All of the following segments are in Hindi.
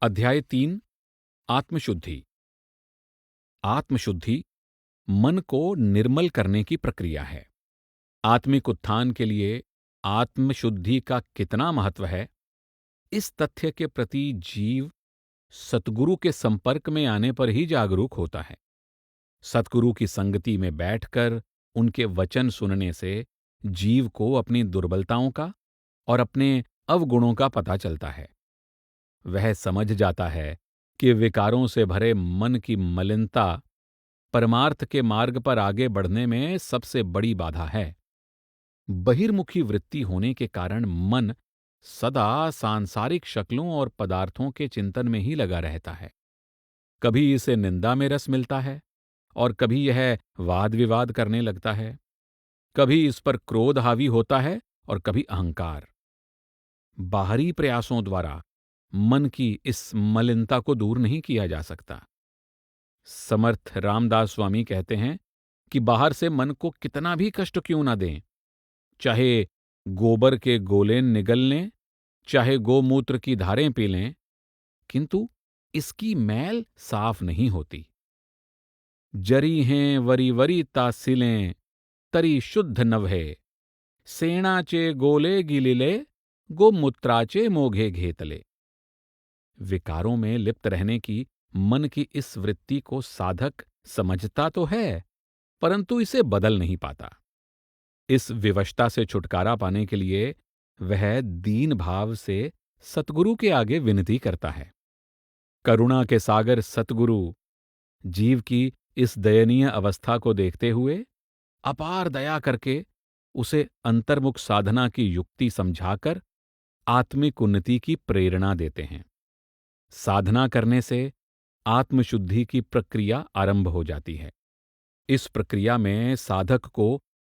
अध्याय 3 आत्मशुद्धि। आत्मशुद्धि मन को निर्मल करने की प्रक्रिया है। आत्मिक उत्थान के लिए आत्मशुद्धि का कितना महत्व है, इस तथ्य के प्रति जीव सतगुरु के संपर्क में आने पर ही जागरूक होता है। सतगुरु की संगति में बैठकर उनके वचन सुनने से जीव को अपनी दुर्बलताओं का और अपने अवगुणों का पता चलता है। वह समझ जाता है कि विकारों से भरे मन की मलिनता परमार्थ के मार्ग पर आगे बढ़ने में सबसे बड़ी बाधा है। बहिर्मुखी वृत्ति होने के कारण मन सदा सांसारिक शक्लों और पदार्थों के चिंतन में ही लगा रहता है। कभी इसे निंदा में रस मिलता है और कभी यह वाद विवाद करने लगता है। कभी इस पर क्रोध हावी होता है और कभी अहंकार। बाहरी प्रयासों द्वारा मन की इस मलिनता को दूर नहीं किया जा सकता। समर्थ रामदास स्वामी कहते हैं कि बाहर से मन को कितना भी कष्ट क्यों ना दें, चाहे गोबर के गोले निगल लें, चाहे गोमूत्र की धारें पी लें, किंतु इसकी मैल साफ नहीं होती। जरी हैं वरी वरी तासिलें, तरी शुद्ध नभे, सेणाचे गोले गिलिले, गोमूत्राचे मोघे घेतले। विकारों में लिप्त रहने की मन की इस वृत्ति को साधक समझता तो है, परंतु इसे बदल नहीं पाता। इस विवशता से छुटकारा पाने के लिए वह दीन भाव से सतगुरु के आगे विनती करता है। करुणा के सागर सतगुरु जीव की इस दयनीय अवस्था को देखते हुए अपार दया करके उसे अंतर्मुख साधना की युक्ति समझाकर आत्मिक उन्नति की प्रेरणा देते हैं। साधना करने से आत्मशुद्धि की प्रक्रिया आरंभ हो जाती है। इस प्रक्रिया में साधक को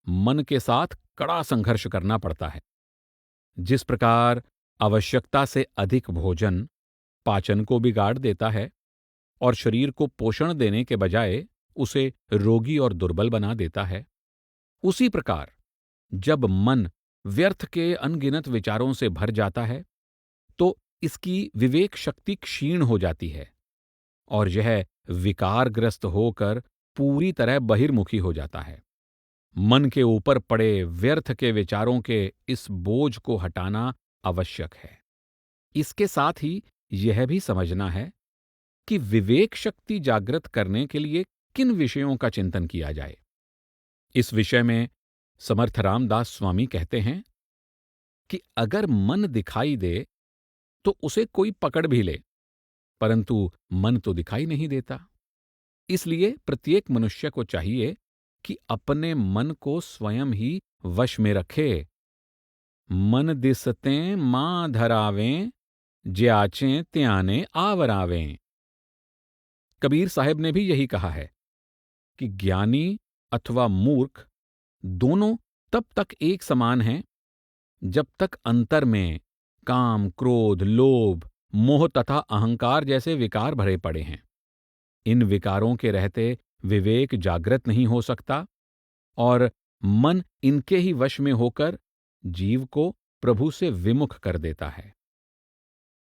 मन के साथ कड़ा संघर्ष करना पड़ता है। जिस प्रकार आवश्यकता से अधिक भोजन पाचन को बिगाड़ देता है और शरीर को पोषण देने के बजाय उसे रोगी और दुर्बल बना देता है, उसी प्रकार जब मन व्यर्थ के अनगिनत विचारों से भर जाता है तो इसकी विवेक शक्ति क्षीण हो जाती है और यह विकारग्रस्त होकर पूरी तरह बहिर्मुखी हो जाता है। मन के ऊपर पड़े व्यर्थ के विचारों के इस बोझ को हटाना आवश्यक है। इसके साथ ही यह भी समझना है कि विवेक शक्ति जागृत करने के लिए किन विषयों का चिंतन किया जाए। इस विषय में समर्थ रामदास स्वामी कहते हैं कि अगर मन दिखाई दे तो उसे कोई पकड़ भी ले, परंतु मन तो दिखाई नहीं देता। इसलिए प्रत्येक मनुष्य को चाहिए कि अपने मन को स्वयं ही वश में रखे। मन दिसतें मां धरावें, ज्याचें त्याने आवरावें। कबीर साहब ने भी यही कहा है कि ज्ञानी अथवा मूर्ख दोनों तब तक एक समान हैं जब तक अंतर में काम, क्रोध, लोभ, मोह तथा अहंकार जैसे विकार भरे पड़े हैं। इन विकारों के रहते विवेक जागृत नहीं हो सकता और मन इनके ही वश में होकर जीव को प्रभु से विमुख कर देता है।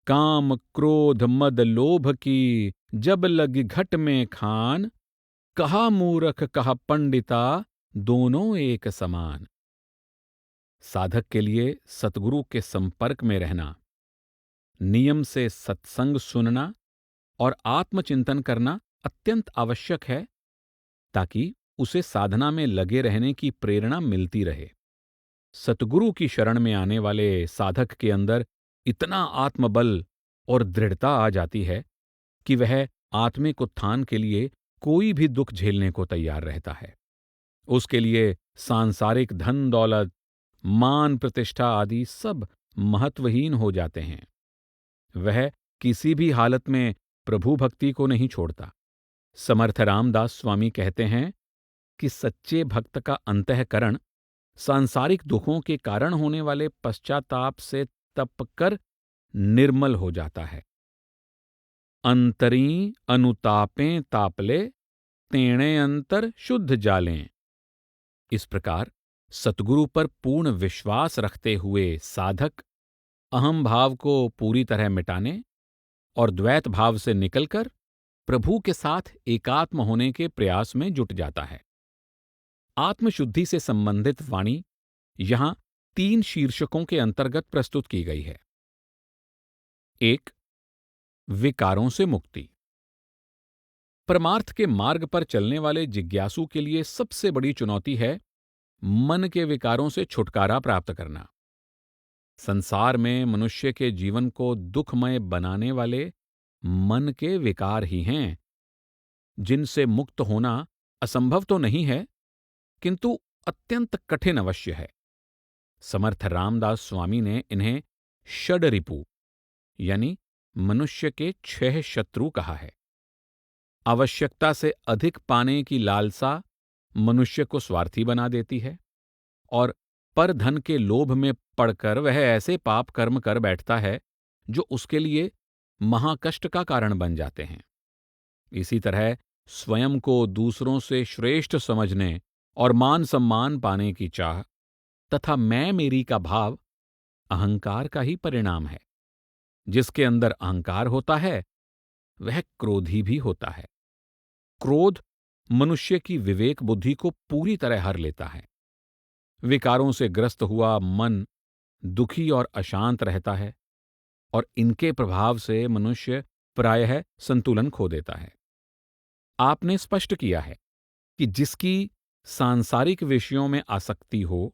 काम, क्रोध, मद, लोभ की जब लगी घट में खान, कहा मूरख कहा पंडिता, दोनों एक समान। साधक के लिए सतगुरु के संपर्क में रहना, नियम से सत्संग सुनना और आत्मचिंतन करना अत्यंत आवश्यक है ताकि उसे साधना में लगे रहने की प्रेरणा मिलती रहे। सतगुरु की शरण में आने वाले साधक के अंदर इतना आत्मबल और दृढ़ता आ जाती है कि वह आत्मिक उत्थान के लिए कोई भी दुख झेलने को तैयार रहता है। उसके लिए सांसारिक धन दौलत, मान प्रतिष्ठा आदि सब महत्वहीन हो जाते हैं। वह किसी भी हालत में प्रभु भक्ति को नहीं छोड़ता। समर्थ रामदास स्वामी कहते हैं कि सच्चे भक्त का अंतःकरण सांसारिक दुखों के कारण होने वाले पश्चाताप से तपकर निर्मल हो जाता है। अंतरी अनुतापें तापले, तेणे अंतर शुद्ध जालें। इस प्रकार सतगुरु पर पूर्ण विश्वास रखते हुए साधक अहम भाव को पूरी तरह मिटाने और द्वैत भाव से निकलकर प्रभु के साथ एकात्म होने के प्रयास में जुट जाता है। आत्मशुद्धि से संबंधित वाणी यहां 3 शीर्षकों के अंतर्गत प्रस्तुत की गई है। 1. विकारों से मुक्ति। परमार्थ के मार्ग पर चलने वाले जिज्ञासु के लिए सबसे बड़ी चुनौती है मन के विकारों से छुटकारा प्राप्त करना। संसार में मनुष्य के जीवन को दुखमय बनाने वाले मन के विकार ही हैं, जिनसे मुक्त होना असंभव तो नहीं है, किंतु अत्यंत कठिन अवश्य है। समर्थ रामदास स्वामी ने इन्हें षडरिपु यानी मनुष्य के 6 शत्रु कहा है। आवश्यकता से अधिक पाने की लालसा मनुष्य को स्वार्थी बना देती है और पर धन के लोभ में पड़कर वह ऐसे पाप कर्म कर बैठता है जो उसके लिए महाकष्ट का कारण बन जाते हैं। इसी तरह स्वयं को दूसरों से श्रेष्ठ समझने और मान सम्मान पाने की चाह तथा मैं मेरी का भाव अहंकार का ही परिणाम है। जिसके अंदर अहंकार होता है वह क्रोधी भी होता है। क्रोध मनुष्य की विवेक बुद्धि को पूरी तरह हर लेता है। विकारों से ग्रस्त हुआ मन दुखी और अशांत रहता है और इनके प्रभाव से मनुष्य प्रायः संतुलन खो देता है। आपने स्पष्ट किया है कि जिसकी सांसारिक विषयों में आसक्ति हो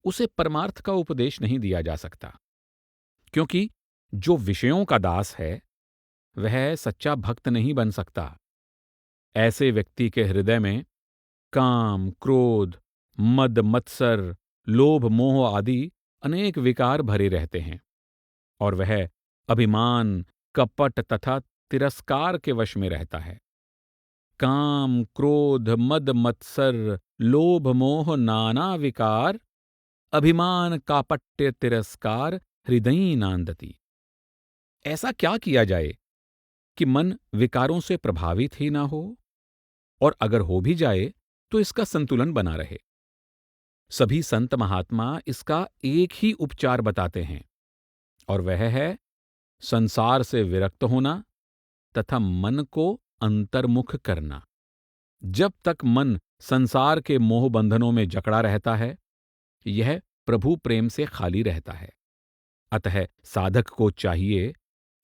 उसे परमार्थ का उपदेश नहीं दिया जा सकता, क्योंकि जो विषयों का दास है वह सच्चा भक्त नहीं बन सकता। ऐसे व्यक्ति के हृदय में काम, क्रोध, मद, मत्सर, लोभ, मोह आदि अनेक विकार भरे रहते हैं और वह अभिमान, कपट तथा तिरस्कार के वश में रहता है। काम, क्रोध, मद, मत्सर, लोभ, मोह नाना विकार, अभिमान, कापट्य, तिरस्कार हृदयी नांदती। ऐसा क्या किया जाए कि मन विकारों से प्रभावित ही ना हो, और अगर हो भी जाए तो इसका संतुलन बना रहे। सभी संत महात्मा इसका एक ही उपचार बताते हैं और वह है संसार से विरक्त होना तथा मन को अंतर्मुख करना। जब तक मन संसार के मोह बंधनों में जकड़ा रहता है, यह प्रभु प्रेम से खाली रहता है। अतः साधक को चाहिए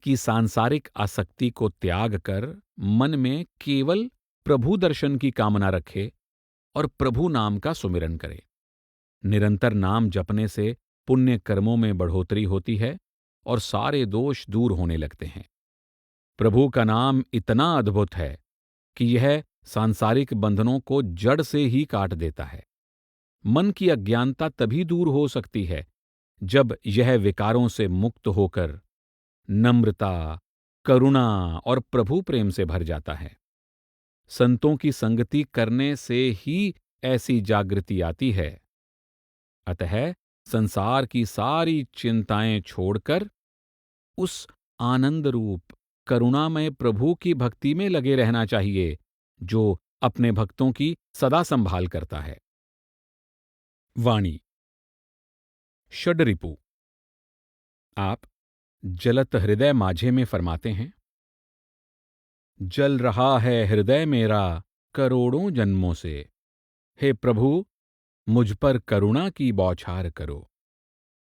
कि सांसारिक आसक्ति को त्याग कर मन में केवल प्रभु दर्शन की कामना रखे और प्रभु नाम का सुमिरन करे। निरंतर नाम जपने से पुण्य कर्मों में बढ़ोतरी होती है और सारे दोष दूर होने लगते हैं। प्रभु का नाम इतना अद्भुत है कि यह सांसारिक बंधनों को जड़ से ही काट देता है। मन की अज्ञानता तभी दूर हो सकती है जब यह विकारों से मुक्त होकर नम्रता, करुणा और प्रभु प्रेम से भर जाता है। संतों की संगति करने से ही ऐसी जागृति आती है। अतः संसार की सारी चिंताएं छोड़कर उस आनंद रूप करुणामय प्रभु की भक्ति में लगे रहना चाहिए, जो अपने भक्तों की सदा संभाल करता है। वाणी। षडरिपु। आप जलत हृदय माझे में फरमाते हैं, जल रहा है हृदय मेरा करोड़ों जन्मों से, हे प्रभु मुझ पर करुणा की बौछार करो।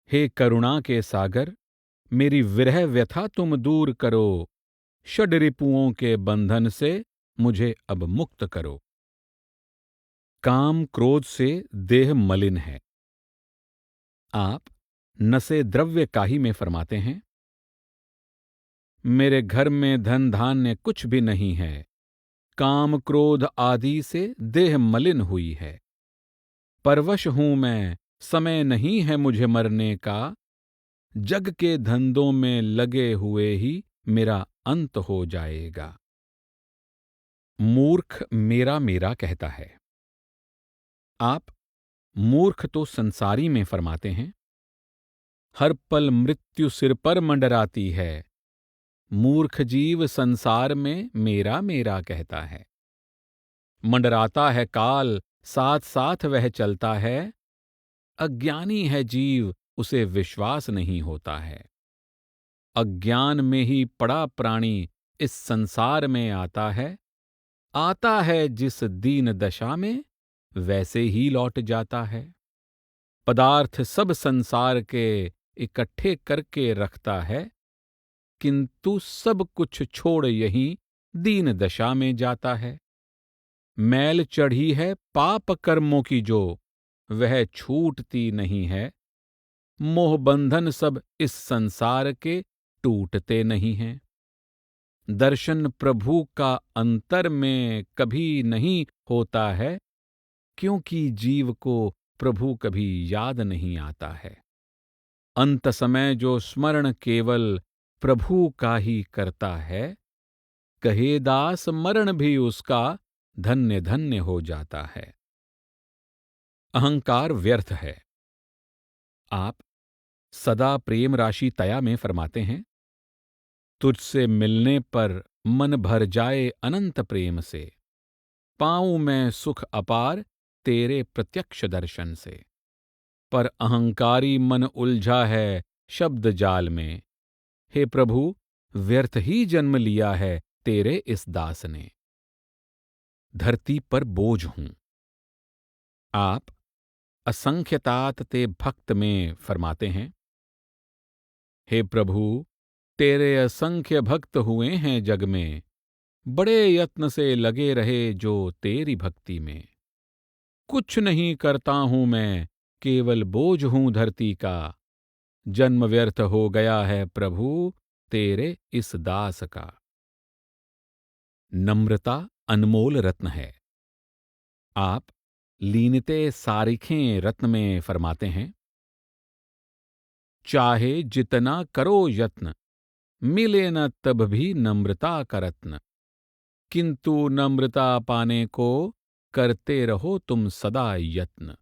हे करुणा के सागर, मेरी विरह व्यथा तुम दूर करो। षडरिपुओं के बंधन से मुझे अब मुक्त करो। काम क्रोध से देह मलिन है। आप नसे द्रव्य काही में फरमाते हैं, मेरे घर में धन धान्य कुछ भी नहीं है, काम क्रोध आदि से देह मलिन हुई है। परवश हूं मैं, समय नहीं है मुझे मरने का, जग के धंधों में लगे हुए ही मेरा अंत हो जाएगा। मूर्ख मेरा मेरा कहता है। आप मूर्ख तो संसारी में फरमाते हैं, हर पल मृत्यु सिर पर मंडराती है, मूर्ख जीव संसार में मेरा मेरा कहता है। मंडराता है काल, साथ साथ वह चलता है, अज्ञानी है जीव उसे विश्वास नहीं होता है। अज्ञान में ही पड़ा प्राणी इस संसार में आता है जिस दीन दशा में वैसे ही लौट जाता है। पदार्थ सब संसार के इकट्ठे करके रखता है, किंतु सब कुछ छोड़ यहीं दीन दशा में जाता है। मैल चढ़ी है पाप कर्मों की जो वह छूटती नहीं है, मोह बंधन सब इस संसार के टूटते नहीं हैं। दर्शन प्रभु का अंतर में कभी नहीं होता है, क्योंकि जीव को प्रभु कभी याद नहीं आता है। अंत समय जो स्मरण केवल प्रभु का ही करता है, कहे दास मरण भी उसका धन्य धन्य हो जाता है। अहंकार व्यर्थ है। आप सदा प्रेम राशि तया में फरमाते हैं, तुझसे मिलने पर मन भर जाए अनंत प्रेम से, पाऊं मैं सुख अपार तेरे प्रत्यक्ष दर्शन से। पर अहंकारी मन उलझा है शब्द जाल में, हे प्रभु व्यर्थ ही जन्म लिया है तेरे इस दास ने। धरती पर बोझ हूं। आप असंख्यतात ते भक्त में फरमाते हैं, हे प्रभु तेरे असंख्य भक्त हुए हैं जग में, बड़े यत्न से लगे रहे जो तेरी भक्ति में। कुछ नहीं करता हूं मैं, केवल बोझ हूं धरती का, जन्म व्यर्थ हो गया है प्रभु तेरे इस दास का। नम्रता अनमोल रत्न है। आप लीनते सारिखें रत्न में फरमाते हैं, चाहे जितना करो यत्न, मिले न तब भी नम्रता का रत्न, किंतु नम्रता पाने को करते रहो तुम सदा यत्न।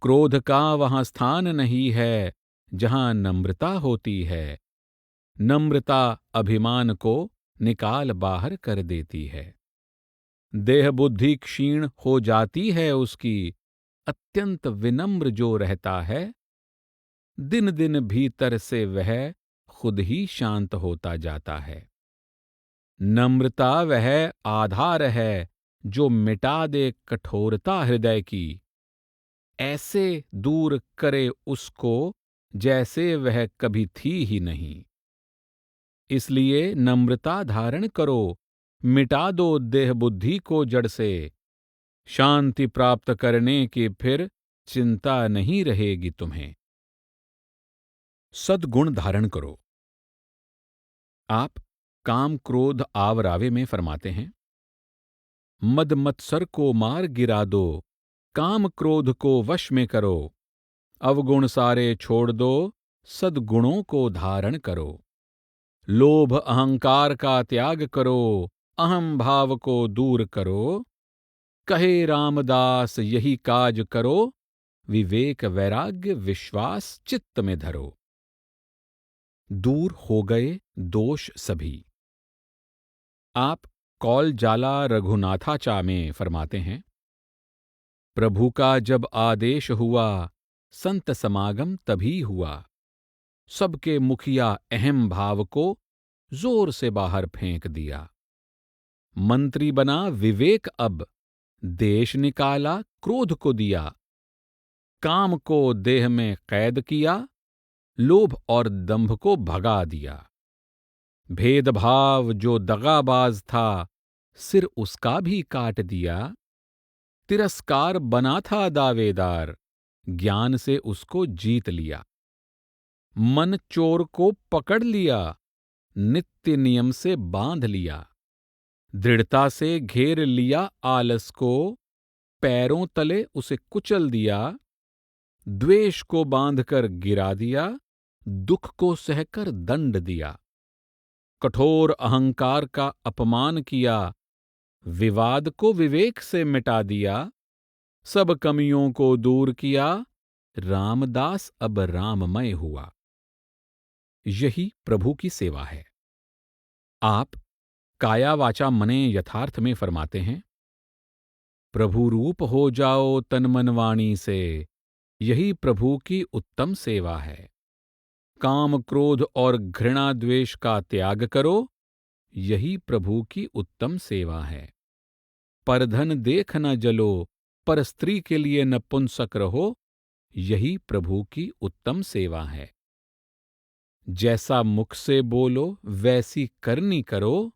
क्रोध का वहां स्थान नहीं है जहां नम्रता होती है, नम्रता अभिमान को निकाल बाहर कर देती है। देह बुद्धि क्षीण हो जाती है उसकी, अत्यंत विनम्र जो रहता है, दिन दिन भीतर से वह खुद ही शांत होता जाता है। नम्रता वह आधार है जो मिटा दे कठोरता हृदय की, ऐसे दूर करे उसको जैसे वह कभी थी ही नहीं। इसलिए नम्रता धारण करो, मिटा दो देह बुद्धि को जड़ से, शांति प्राप्त करने की फिर चिंता नहीं रहेगी तुम्हें। सद्गुण धारण करो। आप काम क्रोध आवरावे में फरमाते हैं, मद मत्सर को मार गिरा दो, काम क्रोध को वश में करो, अवगुण सारे छोड़ दो, सद्गुणों को धारण करो। लोभ अहंकार का त्याग करो, अहम भाव को दूर करो, कहे रामदास यही काज करो, विवेक वैराग्य विश्वास चित्त में धरो। दूर हो गए दोष सभी। आप कौल जाला रघुनाथाचा में फरमाते हैं, प्रभु का जब आदेश हुआ, संत समागम तभी हुआ, सबके मुखिया अहम भाव को जोर से बाहर फेंक दिया। मंत्री बना विवेक अब, देश निकाला क्रोध को दिया, काम को देह में कैद किया, लोभ और दंभ को भगा दिया। भेदभाव जो दगाबाज था, सिर उसका भी काट दिया, तिरस्कार बना था दावेदार, ज्ञान से उसको जीत लिया। मन चोर को पकड़ लिया, नित्य नियम से बांध लिया, दृढ़ता से घेर लिया आलस को, पैरों तले उसे कुचल दिया, द्वेष को बांधकर गिरा दिया, दुख को सहकर दंड दिया। कठोर अहंकार का अपमान किया, विवाद को विवेक से मिटा दिया, सब कमियों को दूर किया, रामदास अब राममय हुआ। यही प्रभु की सेवा है। आप काया वाचा मने यथार्थ में फरमाते हैं, प्रभु रूप हो जाओ तन मन वाणी से, यही प्रभु की उत्तम सेवा है। काम क्रोध और घृणा द्वेष का त्याग करो, यही प्रभु की उत्तम सेवा है। परधन देख न जलो, पर स्त्री के लिए नपुंसक रहो, यही प्रभु की उत्तम सेवा है। जैसा मुख से बोलो वैसी करनी करो,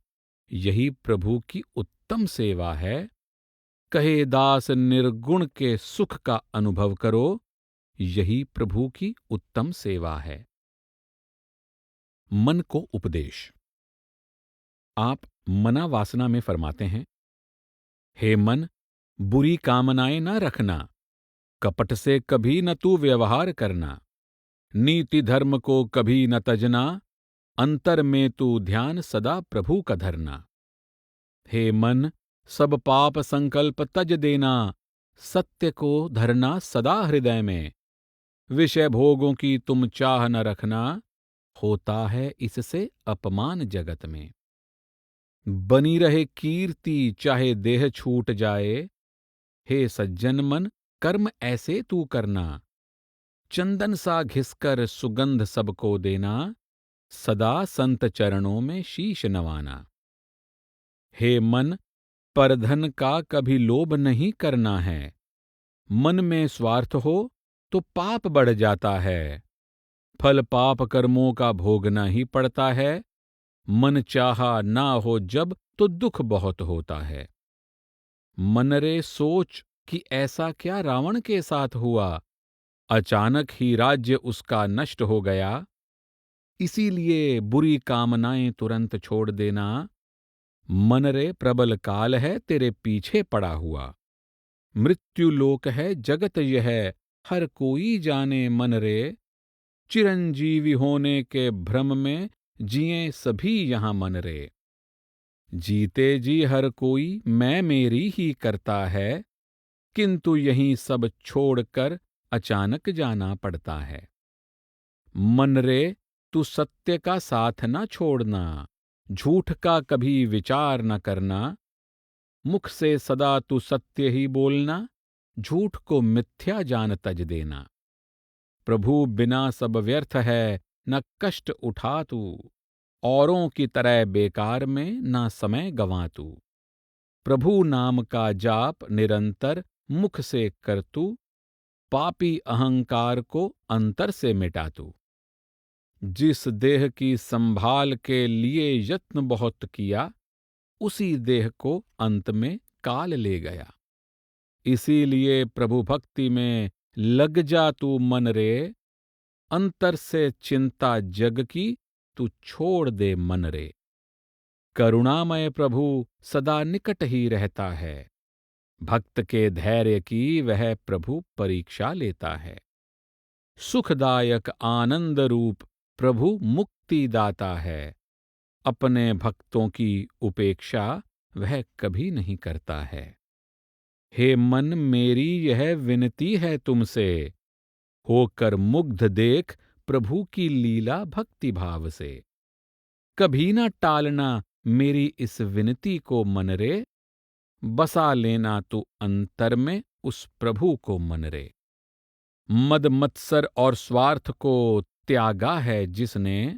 यही प्रभु की उत्तम सेवा है। कहे दास निर्गुण के सुख का अनुभव करो, यही प्रभु की उत्तम सेवा है। मन को उपदेश। आप मना वासना में फरमाते हैं, हे मन, बुरी कामनाएं न रखना, कपट से कभी न तू व्यवहार करना, नीति धर्म को कभी न तजना, अंतर में तू ध्यान सदा प्रभु का धरना। हे मन, सब पाप संकल्प तज देना, सत्य को धरना सदा हृदय में, विषय भोगों की तुम चाह न रखना, होता है इससे अपमान जगत में। बनी रहे कीर्ति चाहे देह छूट जाए, हे सज्जन मन, कर्म ऐसे तू करना, चंदन सा घिसकर सुगंध सबको देना, सदा संत चरणों में शीश नवाना। हे मन, परधन का कभी लोभ नहीं करना है, मन में स्वार्थ हो तो पाप बढ़ जाता है, फल पाप कर्मों का भोगना ही पड़ता है, मन चाहा ना हो जब तो दुख बहुत होता है। मन रे सोच कि ऐसा क्या रावण के साथ हुआ, अचानक ही राज्य उसका नष्ट हो गया, इसीलिए बुरी कामनाएं तुरंत छोड़ देना, मन रे प्रबल काल है तेरे पीछे पड़ा हुआ, मृत्यु लोक है जगत यह, हर कोई जाने मन रे, चिरंजीवी होने के भ्रम में जिए सभी यहां मन रे। जीते जी हर कोई मैं मेरी ही करता है, किंतु यहीं सब छोड़कर अचानक जाना पड़ता है। मन रे, तू सत्य का साथ न छोड़ना, झूठ का कभी विचार न करना, मुख से सदा तू सत्य ही बोलना, झूठ को मिथ्या जान तज देना। प्रभु बिना सब व्यर्थ है, न कष्ट उठा तू, औरों की तरह बेकार में ना समय गंवा तू। प्रभु नाम का जाप निरंतर मुख से कर तू, पापी अहंकार को अंतर से मिटा तू। जिस देह की संभाल के लिए यत्न बहुत किया, उसी देह को अंत में काल ले गया। इसीलिए प्रभु भक्ति में लग जा तू मन रे, अंतर से चिंता जग की तू छोड़ दे मन रे। करुणामय प्रभु सदा निकट ही रहता है, भक्त के धैर्य की वह प्रभु परीक्षा लेता है। सुखदायक आनंद रूप प्रभु मुक्ति दाता है, अपने भक्तों की उपेक्षा वह कभी नहीं करता है। हे मन, मेरी यह विनती है तुमसे, होकर मुग्ध देख प्रभु की लीला भक्ति भाव से। कभी न टालना मेरी इस विनती को मन रे, बसा लेना तू अंतर में उस प्रभु को मन रे। मद मत्सर और स्वार्थ को त्यागा है जिसने,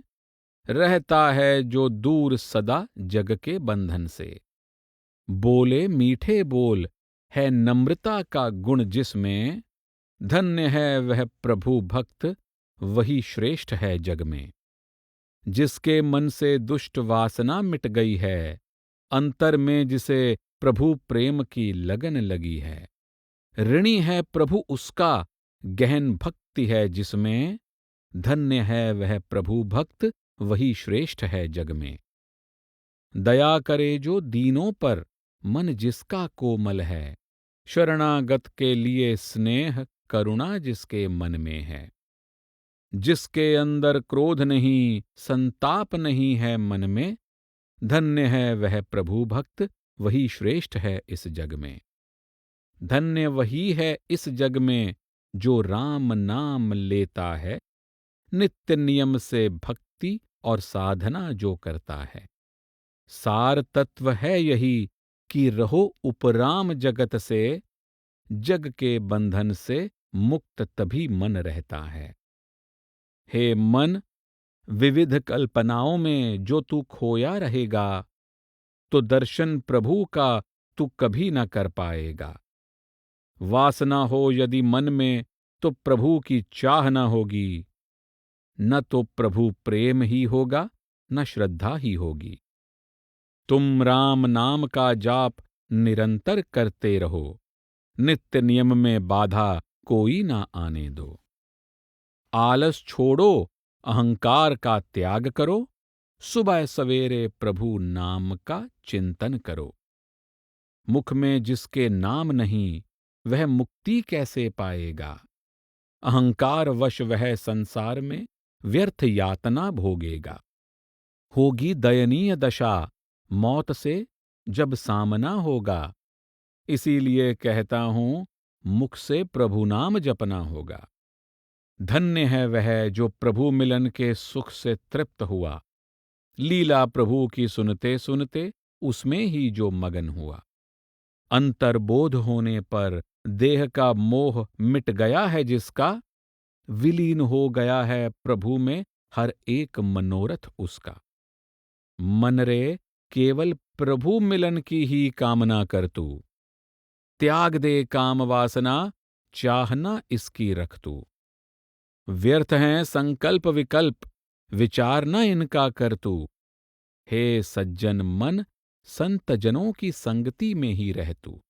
रहता है जो दूर सदा जग के बंधन से। बोले मीठे बोल है नम्रता का गुण जिसमें, धन्य है वह प्रभु भक्त, वही श्रेष्ठ है जग में। जिसके मन से दुष्ट वासना मिट गई है, अंतर में जिसे प्रभु प्रेम की लगन लगी है। ऋणी है प्रभु उसका, गहन भक्ति है जिसमें, धन्य है वह प्रभु भक्त, वही श्रेष्ठ है जग में। दया करे जो दीनों पर, मन जिसका कोमल है, शरणागत के लिए स्नेह करुणा जिसके मन में है। जिसके अंदर क्रोध नहीं, संताप नहीं है मन में, धन्य है वह प्रभु भक्त, वही श्रेष्ठ है इस जग में। धन्य वही है इस जग में जो राम नाम लेता है, नित्य नियम से भक्ति और साधना जो करता है। सार तत्व है यही कि रहो उपराम जगत से, जग के बंधन से मुक्त तभी मन रहता है। हे मन, विविध कल्पनाओं में जो तू खोया रहेगा, तो दर्शन प्रभु का तू कभी न कर पाएगा। वासना हो यदि मन में, तो प्रभु की चाह न होगी। न तो प्रभु प्रेम ही होगा, न श्रद्धा ही होगी। तुम राम नाम का जाप निरंतर करते रहो, नित्य नियम में बाधा कोई ना आने दो। आलस छोड़ो, अहंकार का त्याग करो, सुबह सवेरे प्रभु नाम का चिंतन करो। मुख में जिसके नाम नहीं, वह मुक्ति कैसे पाएगा। अहंकार वश वह संसार में व्यर्थ यातना भोगेगा। होगी दयनीय दशा मौत से जब सामना होगा। इसीलिए कहता हूं, मुख से प्रभु नाम जपना होगा। धन्य है वह जो प्रभु मिलन के सुख से तृप्त हुआ। लीला प्रभु की सुनते सुनते उसमें ही जो मगन हुआ। अंतर्बोध होने पर देह का मोह मिट गया है जिसका, विलीन हो गया है प्रभु में हर एक मनोरथ उसका। मन रे केवल प्रभु मिलन की ही कामना कर तू। त्याग दे काम वासना, चाहना इसकी रख तू। व्यर्थ हैं संकल्प विकल्प, विचार न इनका कर तू। हे सज्जन मन, संत जनों की संगति में ही रह तू।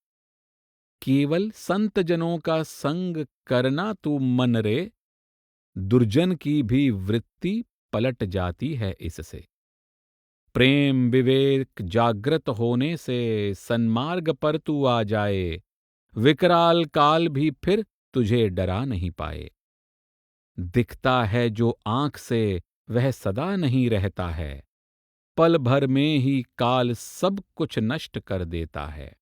केवल संत जनों का संग करना तू मन रे, दुर्जन की भी वृत्ति पलट जाती है इससे। प्रेम विवेक जागृत होने से सन्मार्ग पर तू आ जाए। विकराल काल भी फिर तुझे डरा नहीं पाए। दिखता है जो आंख से वह सदा नहीं रहता है। पल भर में ही काल सब कुछ नष्ट कर देता है।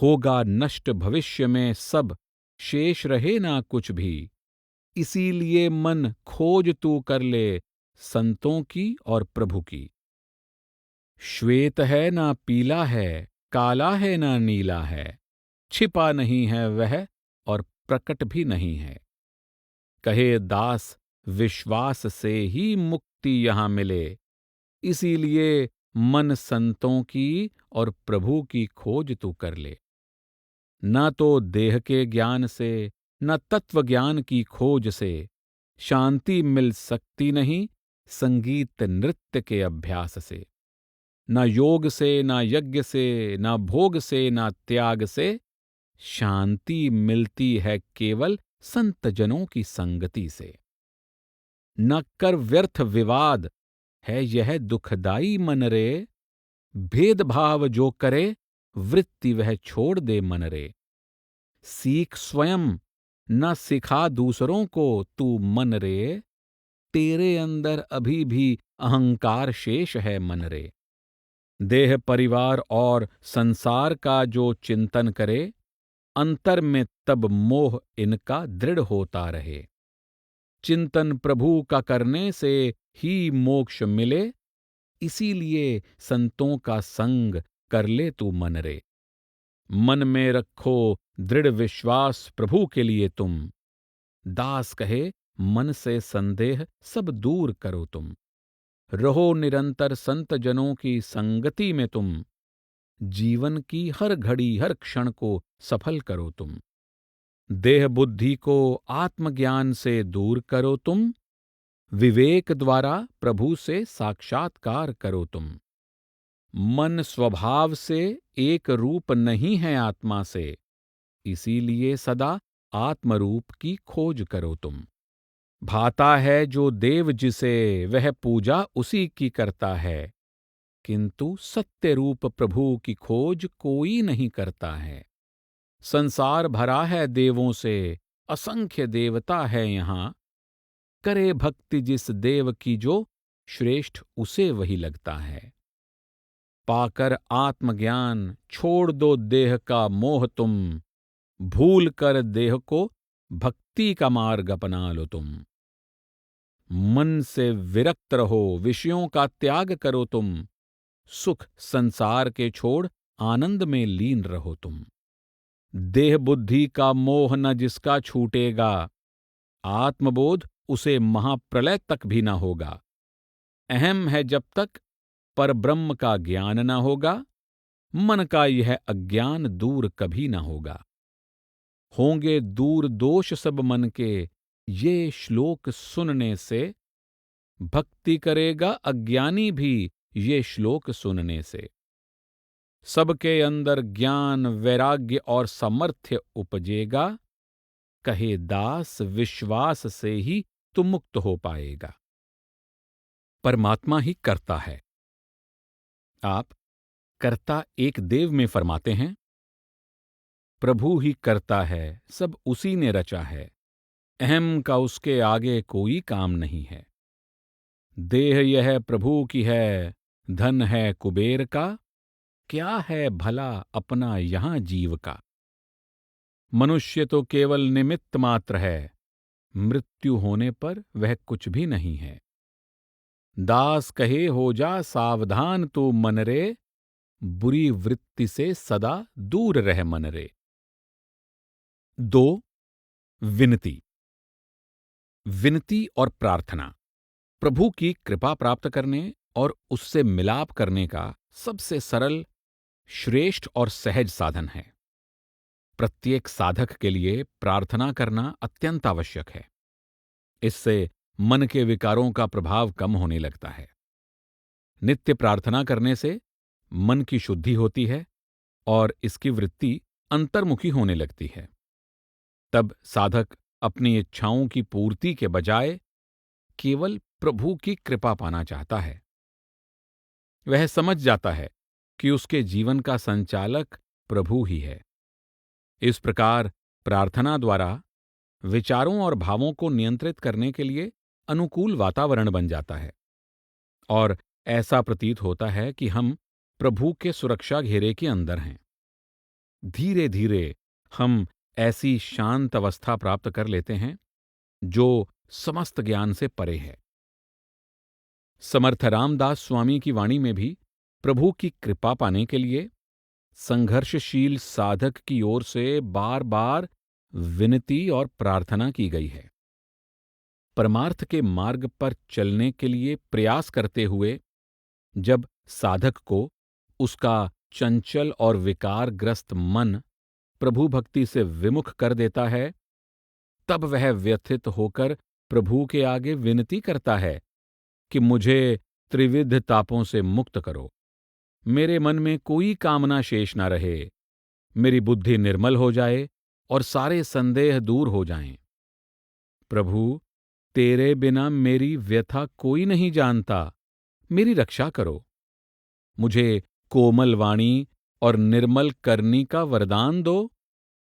होगा नष्ट भविष्य में सब, शेष रहे ना कुछ भी। इसीलिए मन खोज तू कर ले संतों की और प्रभु की। श्वेत है ना पीला है, काला है ना नीला है। छिपा नहीं है वह और प्रकट भी नहीं है। कहे दास विश्वास से ही मुक्ति यहां मिले। इसीलिए मन संतों की और प्रभु की खोज तू कर ले। न तो देह के ज्ञान से, न तत्व ज्ञान की खोज से शांति मिल सकती नहीं संगीत नृत्य के अभ्यास से। न योग से, न यज्ञ से, न भोग से, न त्याग से शांति मिलती है केवल संत जनों की संगति से। न कर व्यर्थ विवाद, है यह दुखदाई मन रे। भेदभाव जो करे, वृत्ति वह छोड़ दे मन रे। सीख स्वयं, न सिखा दूसरों को तू मन रे। तेरे अंदर अभी भी अहंकार शेष है मन रे। देह परिवार और संसार का जो चिंतन करे, अंतर में तब मोह इनका दृढ़ होता रहे। चिंतन प्रभु का करने से ही मोक्ष मिले। इसीलिए संतों का संग कर ले तू मन रे। मन में रखो दृढ़ विश्वास प्रभु के लिए तुम। दास कहे मन से संदेह सब दूर करो तुम। रहो निरंतर संत जनों की संगति में तुम। जीवन की हर घड़ी हर क्षण को सफल करो तुम। देह बुद्धि को आत्मज्ञान से दूर करो तुम। विवेक द्वारा प्रभु से साक्षात्कार करो तुम। मन स्वभाव से एक रूप नहीं है आत्मा से। इसीलिए सदा आत्मरूप की खोज करो तुम। भाता है जो देव जिसे, वह पूजा उसी की करता है। किंतु सत्य रूप प्रभु की खोज कोई नहीं करता है। संसार भरा है देवों से, असंख्य देवता है यहां। करे भक्ति जिस देव की जो, श्रेष्ठ उसे वही लगता है। पाकर आत्मज्ञान छोड़ दो देह का मोह तुम। भूल कर देह को भक्ति का मार्ग अपना लो तुम। मन से विरक्त रहो, विषयों का त्याग करो तुम। सुख संसार के छोड़ आनंद में लीन रहो तुम। देह बुद्धि का मोह न जिसका छूटेगा, आत्मबोध उसे महाप्रलय तक भी न होगा। अहम है जब तक परब्रह्म का ज्ञान न होगा, मन का यह अज्ञान दूर कभी न होगा। होंगे दूर दोष सब मन के, ये श्लोक सुनने से। भक्ति करेगा अज्ञानी भी ये श्लोक सुनने से। सबके अंदर ज्ञान वैराग्य और सामर्थ्य उपजेगा, कहे दास विश्वास से ही तू मुक्त हो पाएगा। परमात्मा ही करता है। आप कर्ता एक देव में फरमाते हैं, प्रभु ही करता है, सब उसी ने रचा है। अहम का उसके आगे कोई काम नहीं है। देह यह प्रभु की है, धन है कुबेर का, क्या है भला अपना यहां जीव का। मनुष्य तो केवल निमित्त मात्र है, मृत्यु होने पर वह कुछ भी नहीं है। दास कहे हो जा सावधान तू मन रे, बुरी वृत्ति से सदा दूर रह मन रे। 2. विनती। विनती और प्रार्थना प्रभु की कृपा प्राप्त करने और उससे मिलाप करने का सबसे सरल, श्रेष्ठ और सहज साधन है। प्रत्येक साधक के लिए प्रार्थना करना अत्यंत आवश्यक है। इससे मन के विकारों का प्रभाव कम होने लगता है। नित्य प्रार्थना करने से मन की शुद्धि होती है और इसकी वृत्ति अंतर्मुखी होने लगती है। तब साधक अपनी इच्छाओं की पूर्ति के बजाय केवल प्रभु की कृपा पाना चाहता है। वह समझ जाता है कि उसके जीवन का संचालक प्रभु ही है। इस प्रकार प्रार्थना द्वारा विचारों और भावों को नियंत्रित करने के लिए अनुकूल वातावरण बन जाता है और ऐसा प्रतीत होता है कि हम प्रभु के सुरक्षा घेरे के अंदर हैं। धीरे धीरे हम ऐसी शांत अवस्था प्राप्त कर लेते हैं जो समस्त ज्ञान से परे है। समर्थ रामदास स्वामी की वाणी में भी प्रभु की कृपा पाने के लिए संघर्षशील साधक की ओर से बार बार विनती और प्रार्थना की गई है। परमार्थ के मार्ग पर चलने के लिए प्रयास करते हुए जब साधक को उसका चंचल और विकारग्रस्त मन प्रभु भक्ति से विमुख कर देता है, तब वह व्यथित होकर प्रभु के आगे विनती करता है कि मुझे त्रिविध तापों से मुक्त करो, मेरे मन में कोई कामना शेष न रहे, मेरी बुद्धि निर्मल हो जाए और सारे संदेह दूर हो जाएं। प्रभु, तेरे बिना मेरी व्यथा कोई नहीं जानता, मेरी रक्षा करो। मुझे कोमल वाणी और निर्मल करनी का वरदान दो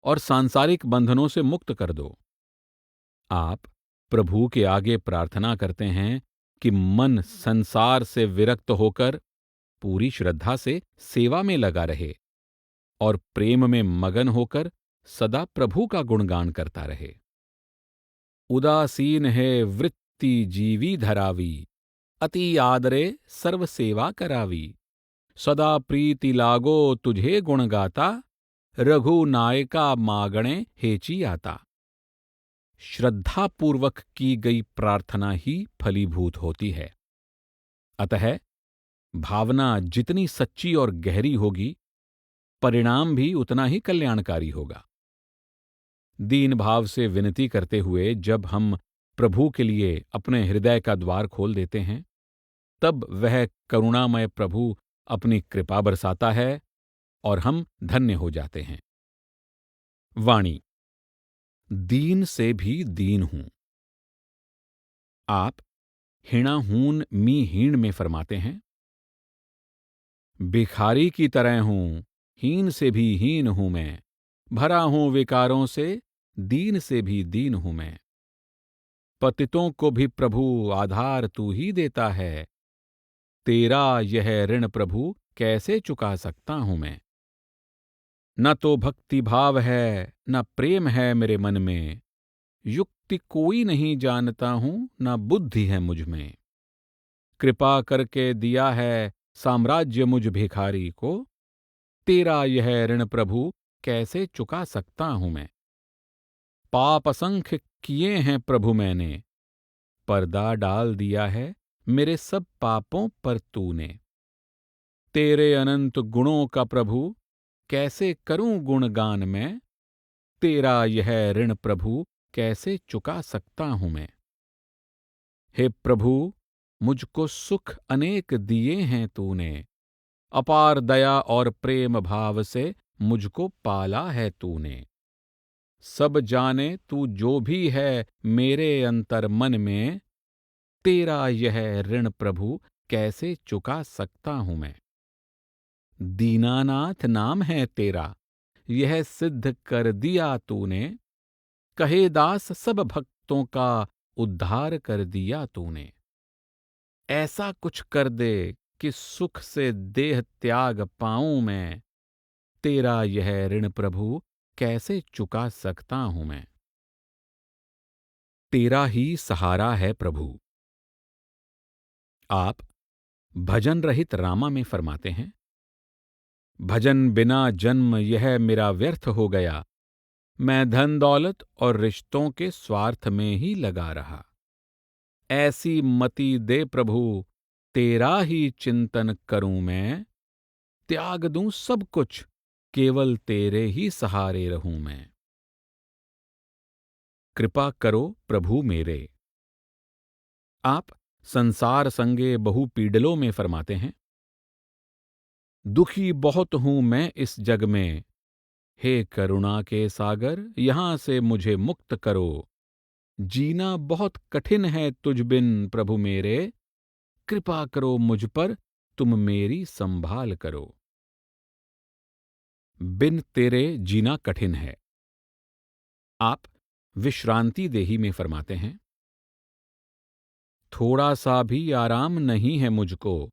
और सांसारिक बंधनों से मुक्त कर दो। आप प्रभु के आगे प्रार्थना करते हैं कि मन संसार से विरक्त होकर पूरी श्रद्धा से सेवा में लगा रहे और प्रेम में मगन होकर सदा प्रभु का गुणगान करता रहे। उदासीन है वृत्ति जीवी धरावी, अति आदरे सर्व सेवा करावी। सदा प्रीति लागो तुझे गुण गाता, रघु नायका मागणे हेची आता। श्रद्धापूर्वक की गई प्रार्थना ही फलीभूत होती है। अतः भावना जितनी सच्ची और गहरी होगी, परिणाम भी उतना ही कल्याणकारी होगा। दीन भाव से विनती करते हुए जब हम प्रभु के लिए अपने हृदय का द्वार खोल देते हैं, तब वह करुणामय प्रभु अपनी कृपा बरसाता है और हम धन्य हो जाते हैं। वाणी। दीन से भी दीन हूं। आप हिणाहून मी हीण में फरमाते हैं, भिखारी की तरह हूं, हीन से भी हीन हूं मैं, भरा हूं विकारों से, दीन से भी दीन हूं मैं। पतितों को भी प्रभु आधार तू ही देता है, तेरा यह ऋण प्रभु कैसे चुका सकता हूं मैं। न तो भक्ति भाव है न प्रेम है मेरे मन में, युक्ति कोई नहीं जानता हूं न बुद्धि है मुझ में। कृपा करके दिया है साम्राज्य मुझ भिखारी को, तेरा यह ऋण प्रभु कैसे चुका सकता हूं मैं। पाप असंख्य किए हैं प्रभु मैंने, पर्दा डाल दिया है मेरे सब पापों पर तूने। तेरे अनंत गुणों का प्रभु कैसे करूं गुणगान मैं। तेरा यह ऋण प्रभु कैसे चुका सकता हूं मैं। हे प्रभु, मुझको सुख अनेक दिए हैं तूने। अपार दया और प्रेम भाव से मुझको पाला है तूने। सब जाने तू जो भी है मेरे अंतर मन में। तेरा यह ऋण प्रभु कैसे चुका सकता हूं मैं। दीनानाथ नाम है तेरा, यह सिद्ध कर दिया तूने। कहे दास सब भक्तों का उद्धार कर दिया तूने। ऐसा कुछ कर दे कि सुख से देह त्याग पाऊं मैं। तेरा यह ऋण प्रभु कैसे चुका सकता हूं मैं। तेरा ही सहारा है प्रभु। आप भजन रहित रामा में फरमाते हैं, भजन बिना जन्म यह मेरा व्यर्थ हो गया। मैं धन दौलत और रिश्तों के स्वार्थ में ही लगा रहा। ऐसी मति दे प्रभु, तेरा ही चिंतन करूं मैं। त्याग दूं सब कुछ, केवल तेरे ही सहारे रहूं मैं। कृपा करो प्रभु मेरे। आप संसार संगे बहु पीडलों में फरमाते हैं, दुखी बहुत हूं मैं इस जग में। हे करुणा के सागर, यहां से मुझे मुक्त करो। जीना बहुत कठिन है तुझ बिन प्रभु मेरे। कृपा करो मुझ पर, तुम मेरी संभाल करो। बिन तेरे जीना कठिन है। आप विश्रांति देही में फरमाते हैं, थोड़ा सा भी आराम नहीं है मुझको।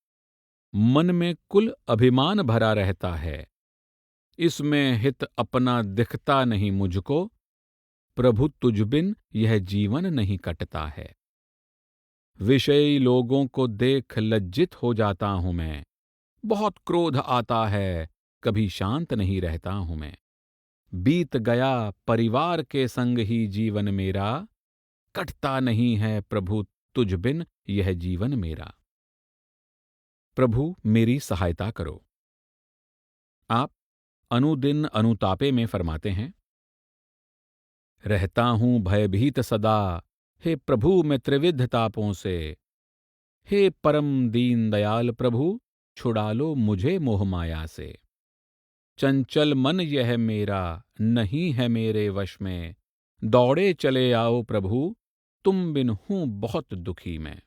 मन में कुल अभिमान भरा रहता है। इसमें हित अपना दिखता नहीं मुझको। प्रभु तुझ बिन यह जीवन नहीं कटता है। विषयी लोगों को देख लज्जित हो जाता हूं मैं। बहुत क्रोध आता है, कभी शांत नहीं रहता हूं मैं। बीत गया परिवार के संग ही जीवन मेरा। कटता नहीं है प्रभु तुझ बिन यह जीवन मेरा। प्रभु मेरी सहायता करो। आप अनुदिन अनुतापे में फरमाते हैं, रहता हूं भयभीत सदा। हे प्रभु मैं त्रिविध तापों से। हे परम दीन दयाल प्रभु, छुड़ा लो मुझे मोह माया से। चंचल मन यह मेरा नहीं है मेरे वश में। दौड़े चले आओ प्रभु, तुम बिन हूं बहुत दुखी मैं।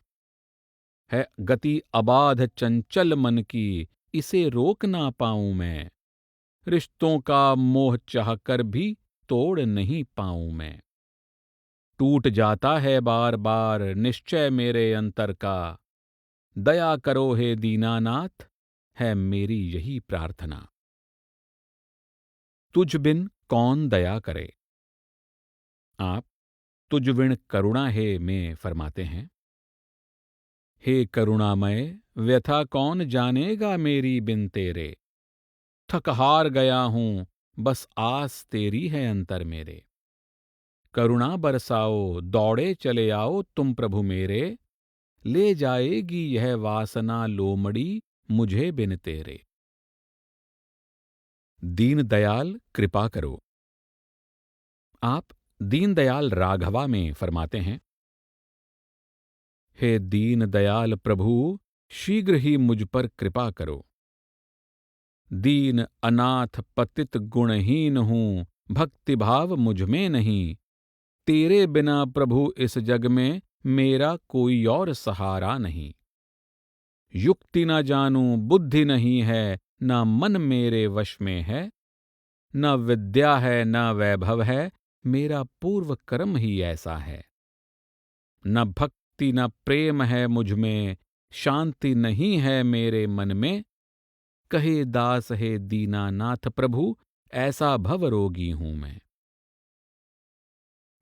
है गति अबाध चंचल मन की, इसे रोक ना पाऊं मैं। रिश्तों का मोह चाहकर भी तोड़ नहीं पाऊं मैं। टूट जाता है बार बार निश्चय मेरे अंतर का। दया करो हे दीनानाथ, है मेरी यही प्रार्थना। तुझ बिन कौन दया करे। आप तुझ बिन करुणा है में फरमाते हैं, हे करुणामय, व्यथा कौन जानेगा मेरी बिन तेरे। थक हार गया हूं, बस आस तेरी है अंतर मेरे। करुणा बरसाओ, दौड़े चले आओ तुम प्रभु मेरे। ले जाएगी यह वासना लोमड़ी मुझे बिन तेरे। दीन दयाल कृपा करो। आप दीनदयाल राघवा में फरमाते हैं, हे दीन दयाल प्रभु, शीघ्र ही मुझ पर कृपा करो। दीन अनाथ पतित गुणहीन हूं, भक्ति भाव मुझ में नहीं। तेरे बिना प्रभु इस जग में मेरा कोई और सहारा नहीं। युक्ति न जानूं, बुद्धि नहीं है, न मन मेरे वश में है। न विद्या है न वैभव है, मेरा पूर्व कर्म ही ऐसा है। न भक्ति न प्रेम है मुझ में, शांति नहीं है मेरे मन में। कहे दास हे दीनानाथ प्रभु, ऐसा भव रोगी हूं मैं।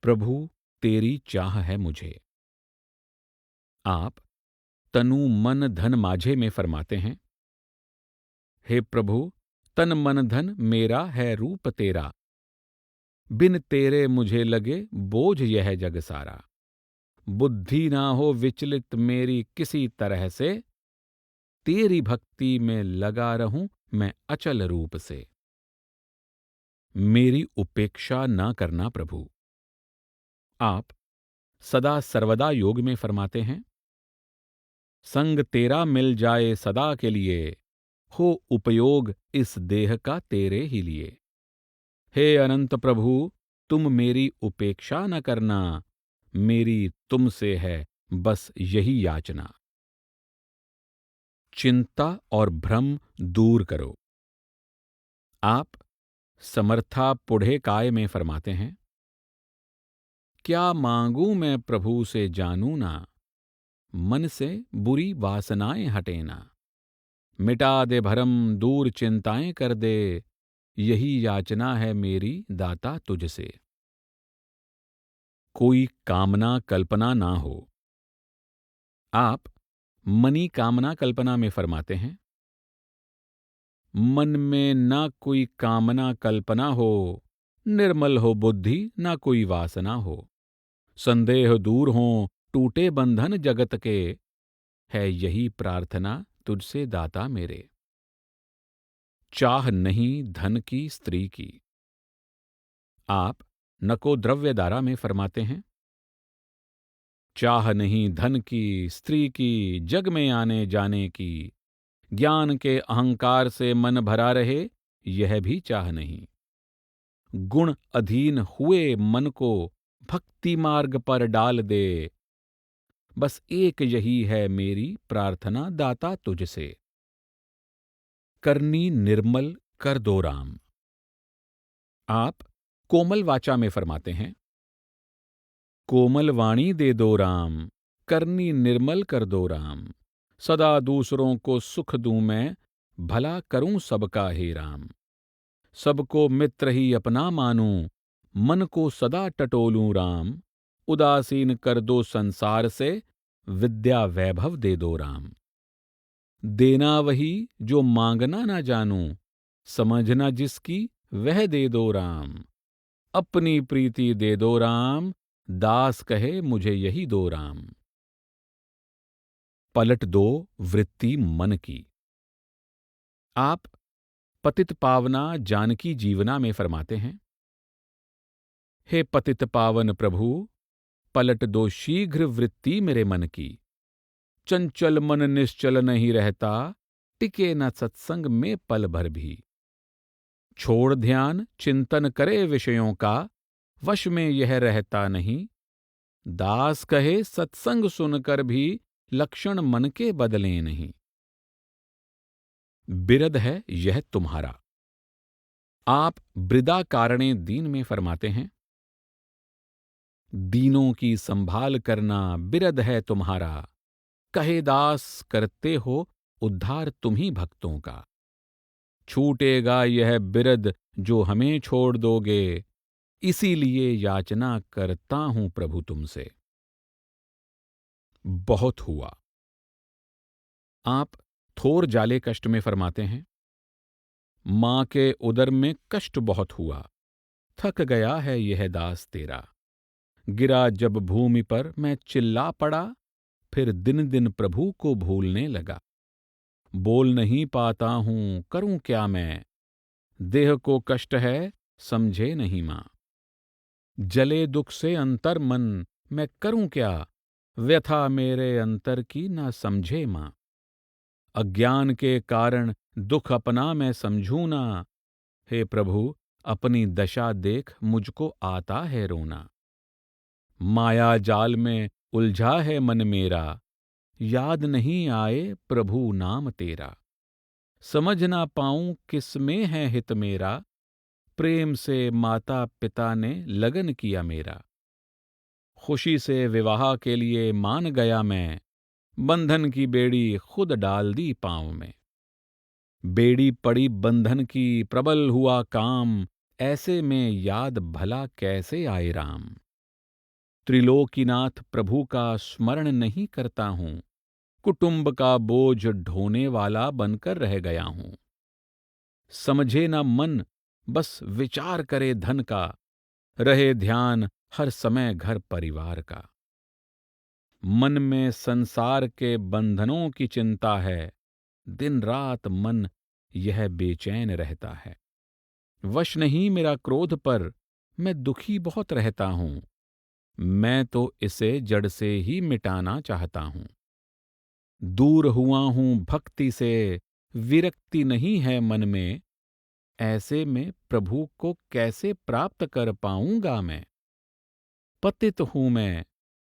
प्रभु तेरी चाह है मुझे। आप तनु मन धन माझे में फरमाते हैं, हे प्रभु तन मन धन मेरा है रूप तेरा। बिन तेरे मुझे लगे बोझ यह जग सारा। बुद्धि ना हो विचलित मेरी किसी तरह से, तेरी भक्ति में लगा रहूं मैं अचल रूप से। मेरी उपेक्षा ना करना प्रभु। आप सदा सर्वदा योग में फरमाते हैं, संग तेरा मिल जाए सदा के लिए, हो उपयोग इस देह का तेरे ही लिए। हे अनंत प्रभु, तुम मेरी उपेक्षा न करना, मेरी तुमसे है बस यही याचना। चिंता और भ्रम दूर करो। आप समर्था पुढ़े काय में फरमाते हैं, क्या मांगू मैं प्रभु से जानू ना, मन से बुरी वासनाएं हटे ना। मिटा दे भरम दूर चिंताएं कर दे, यही याचना है मेरी दाता तुझसे। कोई कामना कल्पना ना हो। आप मनी कामना कल्पना में फरमाते हैं, मन में ना कोई कामना कल्पना हो, निर्मल हो बुद्धि ना कोई वासना हो। संदेह दूर हो टूटे बंधन जगत के, है यही प्रार्थना तुझसे दाता मेरे। चाह नहीं धन की स्त्री की। आप नको द्रव्य दारा में फरमाते हैं, चाह नहीं धन की स्त्री की, जग में आने जाने की। ज्ञान के अहंकार से मन भरा रहे, यह भी चाह नहीं। गुण अधीन हुए मन को भक्ति मार्ग पर डाल दे, बस एक यही है मेरी प्रार्थना दाता तुझसे। करनी निर्मल कर दो राम। आप कोमल वाचा में फरमाते हैं, कोमल वाणी दे दो राम, करनी निर्मल कर दो राम। सदा दूसरों को सुख दूं मैं, भला करूं सबका हे राम। सबको मित्र ही अपना मानूं, मन को सदा टटोलूं राम। उदासीन कर दो संसार से, विद्या वैभव दे दो राम। देना वही जो मांगना ना जानूं, समझना जिसकी वह दे दो राम। अपनी प्रीति दे दो राम, दास कहे मुझे यही दो राम। पलट दो वृत्ति मन की। आप पतित पावना जानकी जीवना में फरमाते हैं, हे पतित पावन प्रभु, पलट दो शीघ्र वृत्ति मेरे मन की। चंचल मन निश्चल नहीं रहता, टिके न सत्संग में पल भर भी। छोड़ ध्यान चिंतन करे विषयों का, वश में यह रहता नहीं। दास कहे सत्संग सुनकर भी, लक्षण मन के बदले नहीं। बिरद है यह तुम्हारा। आप ब्रिदा कारणे दीन में फरमाते हैं, दीनों की संभाल करना बिरद है तुम्हारा। कहे दास करते हो उद्धार तुम ही भक्तों का। छूटेगा यह बिरद जो हमें छोड़ दोगे, इसीलिए याचना करता हूं प्रभु तुमसे। बहुत हुआ। आप थोर जाले कष्ट में फरमाते हैं, मां के उदर में कष्ट बहुत हुआ, थक गया है यह दास तेरा। गिरा जब भूमि पर मैं चिल्ला पड़ा, फिर दिन दिन प्रभु को भूलने लगा। बोल नहीं पाता हूं करूं क्या मैं, देह को कष्ट है समझे नहीं मां। जले दुख से अंतर मन, मैं करूं क्या, व्यथा मेरे अंतर की ना समझे मां। अज्ञान के कारण दुख अपना मैं समझूं ना, हे प्रभु अपनी दशा देख मुझको आता है रोना। माया जाल में उलझा है मन मेरा, याद नहीं आए प्रभु नाम तेरा। समझ ना पाऊं किसमें है हित मेरा, प्रेम से माता पिता ने लगन किया मेरा। खुशी से विवाह के लिए मान गया मैं, बंधन की बेड़ी खुद डाल दी पांव में। बेड़ी पड़ी बंधन की प्रबल हुआ काम, ऐसे में याद भला कैसे आए राम। त्रिलोकीनाथ प्रभु का स्मरण नहीं करता हूं, कुटुंब का बोझ ढोने वाला बनकर रह गया हूं। समझे न मन बस विचार करे धन का, रहे ध्यान हर समय घर परिवार का। मन में संसार के बंधनों की चिंता है, दिन रात मन यह बेचैन रहता है। वश नहीं मेरा क्रोध पर, मैं दुखी बहुत रहता हूँ। मैं तो इसे जड़ से ही मिटाना चाहता हूँ। दूर हुआ हूँ भक्ति से, विरक्ति नहीं है मन में। ऐसे में प्रभु को कैसे प्राप्त कर पाऊंगा मैं? पतित हूं मैं,